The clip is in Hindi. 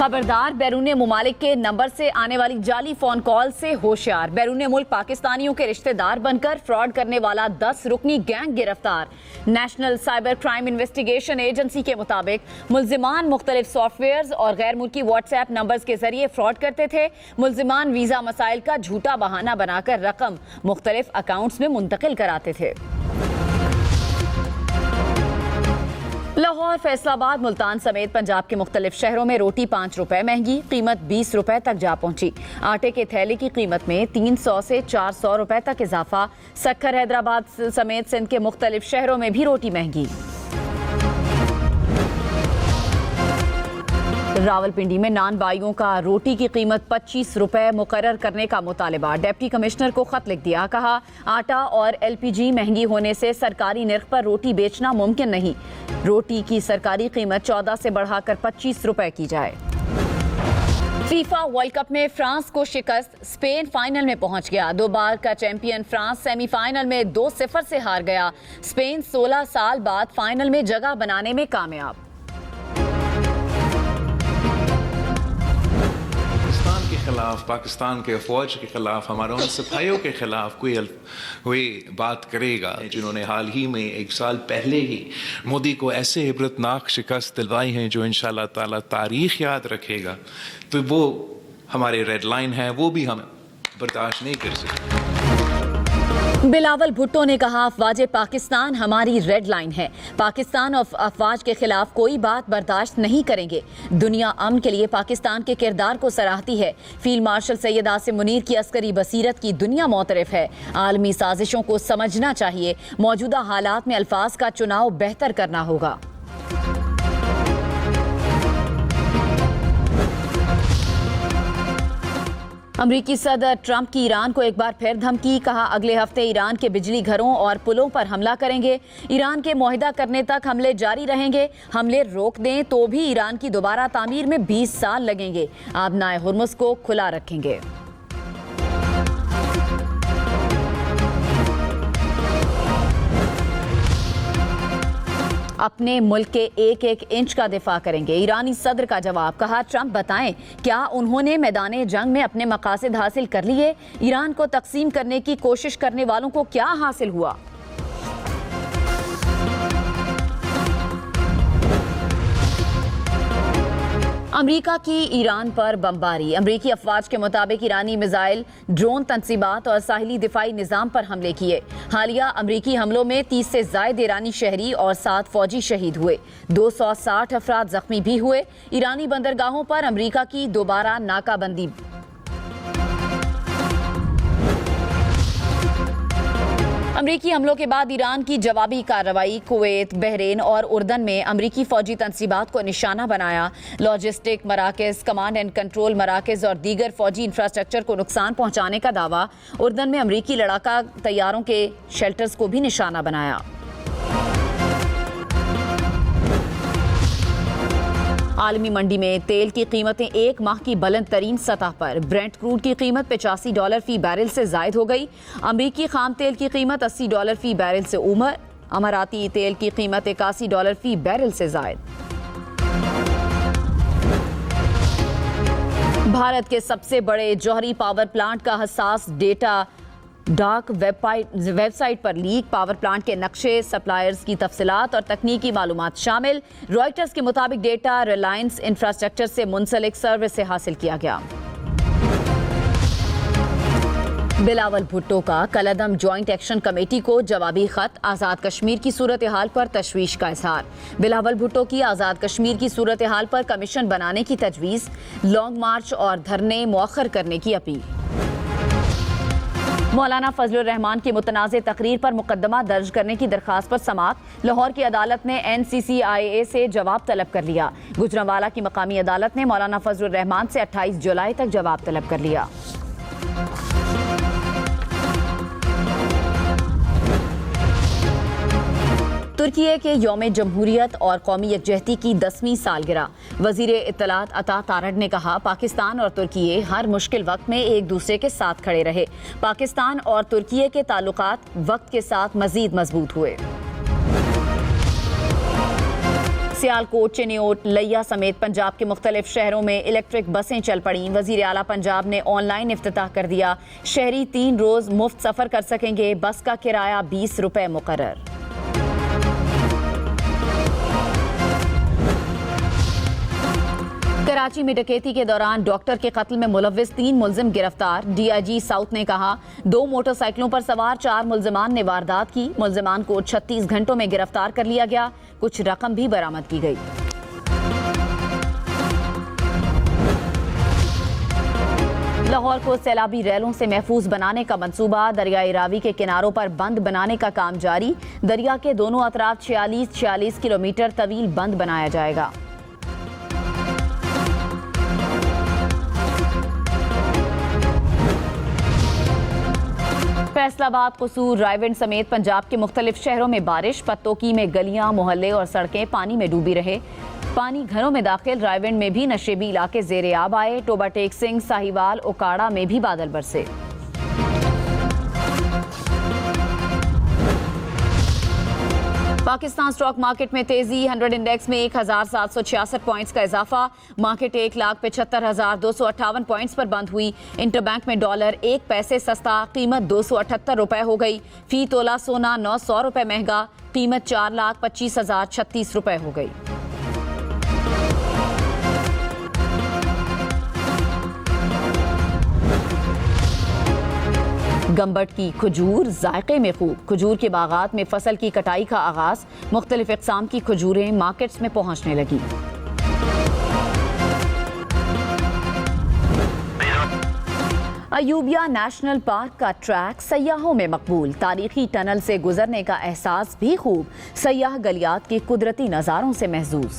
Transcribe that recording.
खबरदार, बैरून मुमालिक के नंबर से आने वाली जाली फोन कॉल से होशियार। बैरून मुल्क पाकिस्तानियों के रिश्तेदार बनकर फ्रॉड करने वाला 10 रुकनी गैंग गिरफ्तार। National cyber crime investigation agency के मुताबिक मुल्जिमान मुख्तलिफ सॉफ्टवेयर और गैर मुल्की व्हाट्सएप नंबर्स के जरिए फ्रॉड करते थे। मुल्जिमान वीजा मसाइल का झूठा बहाना बनाकर रकम मुख्तलिफ अकाउंट्स में मुंतकिल कराते थे। लाहौर, फैसलाबाद, मुल्तान समेत पंजाब के मुख्तलिफ शहरों में रोटी 5 रुपए महंगी, कीमत 20 रुपए तक जा पहुंची। आटे के थैले की कीमत में 300 से 400 रुपए तक इजाफा। सक्खर, हैदराबाद समेत सिंध के मुख्तलिफ शहरों में भी रोटी महंगी। रावलपिंडी में नान बाइयों का रोटी की कीमत 25 रुपए मुकर्रर करने का मुतालबा। डिप्टी कमिश्नर को खत लिख दिया, कहा आटा और LPG महंगी होने से सरकारी निर्ख पर रोटी बेचना मुमकिन नहीं। रोटी की सरकारी कीमत 14 से बढ़ाकर 25 रुपए की जाए। फीफा वर्ल्ड कप में फ्रांस को शिकस्त, स्पेन फाइनल में पहुंच गया। 2 बार का चैंपियन फ्रांस सेमीफाइनल में 2-0 से हार गया। स्पेन 16 साल बाद फाइनल में जगह बनाने में कामयाब। खिलाफ, पाकिस्तान के फौज के खिलाफ, हमारे उन सिपाहियों के खिलाफ कोई बात करेगा जिन्होंने हाल ही में 1 साल पहले ही मोदी को ऐसे इबरतनाक शिकस्त दिलवाई हैं जो इंशाल्लाह ताला तारीख याद रखेगा, तो वो हमारे रेड लाइन है, वो भी हम बर्दाश्त नहीं कर सकते। बिलावल भुट्टो ने कहा अफवाज पाकिस्तान हमारी रेड लाइन है। पाकिस्तान और अफवाज के खिलाफ कोई बात बर्दाश्त नहीं करेंगे। दुनिया अमन के लिए पाकिस्तान के किरदार को सराहती है। फील्ड मार्शल सैयद आसिम मुनीर की अस्करी बसीरत की दुनिया मोतरफ है। आलमी साजिशों को समझना चाहिए। मौजूदा हालात में अल्फाज का चुनाव बेहतर करना होगा। अमरीकी सदर ट्रंप की ईरान को एक बार फिर धमकी, कहा अगले हफ्ते ईरान के बिजली घरों और पुलों पर हमला करेंगे। ईरान के मुआहदा करने तक हमले जारी रहेंगे। हमले रोक दें तो भी ईरान की दोबारा तामीर में 20 साल लगेंगे। आबनाए हुर्मुज को खुला रखेंगे। अपने मुल्क के एक इंच का दिफा करेंगे। ईरानी सदर का जवाब, कहा ट्रंप बताएं क्या उन्होंने मैदान जंग में अपने मकासद हासिल कर लिए? ईरान को तकसीम करने की कोशिश करने वालों को क्या हासिल हुआ? अमेरिका की ईरान पर बमबारी। अमेरिकी अफवाज के मुताबिक ईरानी मिसाइल, ड्रोन तंसीबात और साहिली दिफाई निज़ाम पर हमले किए। हालिया अमेरिकी हमलों में 30 से ज़ायद ईरानी शहरी और 7 फौजी शहीद हुए। 260 अफराद जख्मी भी हुए। ईरानी बंदरगाहों पर अमेरिका की दोबारा नाकाबंदी। अमरीकी हमलों के बाद ईरान की जवाबी कार्रवाई। कुवैत, बहरीन और उर्दन में अमरीकी फौजी तंसीबात को निशाना बनाया। लॉजिस्टिक मराकज़, कमांड एंड कंट्रोल मराकज़ और दीगर फौजी इंफ्रास्ट्रक्चर को नुकसान पहुंचाने का दावा। उर्दन में अमरीकी लड़ाका तैयारों के शेल्टर्स को भी निशाना बनाया। आलमी मंडी में तेल की कीमतें 1 माह की बुलंद तरीन सतह पर। ब्रेंट क्रूड की कीमत $85 फी बैरल से जायद हो गई। अमरीकी खाम तेल की कीमत $80 फी बैरल से ऊपर। अमाराती तेल की कीमत $81 फी बैरल से जायद। भारत के सबसे बड़े जौहरी पावर प्लांट का हसास डेटा डाक वेबसाइट पर लीक। पावर प्लांट के नक्शे, सप्लायर्स की तफसीलात और तकनीकी मालूमात शामिल। रॉयटर्स के मुताबिक डेटा रिलायंस इंफ्रास्ट्रक्चर से मुंसलिक सर्विस से हासिल किया गया। बिलावल भुट्टो का कलअदम जॉइंट एक्शन कमेटी को जवाबी खत। आज़ाद कश्मीर की सूरत हाल पर तशवीश का इजहार। बिलावल भुट्टो की आज़ाद कश्मीर की सूरत हाल पर कमीशन बनाने की तजवीज़। लॉन्ग मार्च और धरने मौखर करने की अपील। मौलाना फजलुर रहमान की मुतनाज़ तकरीर पर मुकदमा दर्ज करने की दरख्वास्त पर समाअत। लाहौर की अदालत ने NCCIA से जवाब तलब कर लिया। गुजरांवाला की मकामी अदालत ने मौलाना फजलुर रहमान से 28 जुलाई तक जवाब तलब कर लिया। तुर्की के यौम जमहूरियत और कौमी यकजहती की 10वीं सालगिरह। वज़ीर इत्तलात अता तारड़ ने कहा पाकिस्तान और तुर्की हर मुश्किल वक्त में एक दूसरे के साथ खड़े रहे। पाकिस्तान और तुर्की के ताल्लुकात वक्त के साथ मजीद मजबूत हुए। सियालकोट, चिन्योट, लैया समेत पंजाब के मुख्तलिफ शहरों में इलेक्ट्रिक बसें चल पड़ी। वजीर आला पंजाब ने ऑनलाइन इफ्तिताह कर दिया। शहरी 3 रोज मुफ्त सफर कर सकेंगे। बस का किराया 20 रुपए मुकर्रर। कराची में डकैती के दौरान डॉक्टर के कत्ल में मुलव्विस 3 मुलजिम गिरफ्तार। DIG साउथ ने कहा 2 मोटरसाइकिलों पर सवार 4 मुलजिमान ने वारदात की। मुलजिमान को 36 घंटों में गिरफ्तार कर लिया गया। कुछ रकम भी बरामद की गई। लाहौर को सैलाबी रैलों से महफूज बनाने का मंसूबा। दरियाई रावी के किनारों पर बंद बनाने का काम जारी। दरिया के दोनों अतराफ 46 किलोमीटर तवील बंद बनाया जाएगा। फैसलाबाद, कसूर, रायविंड समेत पंजाब के मुख्तलिफ शहरों में बारिश। पत्तोकी में गलियां, मोहल्ले और सड़कें पानी में डूबी रहे। पानी घरों में दाखिल। रायविंड में भी नशेबी इलाके जेरे आब आए। टोबा टेक सिंह, साहिवाल, ओकाड़ा में भी बादल बरसे। पाकिस्तान स्टॉक मार्केट में तेजी। 100 इंडेक्स में 1766 पॉइंट्स का इजाफा। मार्केट 1,75,258 पॉइंट्स पर बंद हुई। इंटरबैंक में डॉलर 1 पैसे सस्ता, कीमत 278 रुपए हो गई। फी तोला सोना 900 रुपए महंगा, कीमत 4,25,036 रुपए हो गई। गंबट की खजूर जायके में खूब। खजूर के बागात में फसल की कटाई का आगाज। मुख्तलिफ इक़साम की खजूरें मार्केट्स में पहुंचने लगी। अयूबिया नेशनल पार्क का ट्रैक सयाहों में मकबूल। तारीखी टनल से गुजरने का एहसास भी खूब। सयाह गलियात के कुदरती नज़ारों से महजूज।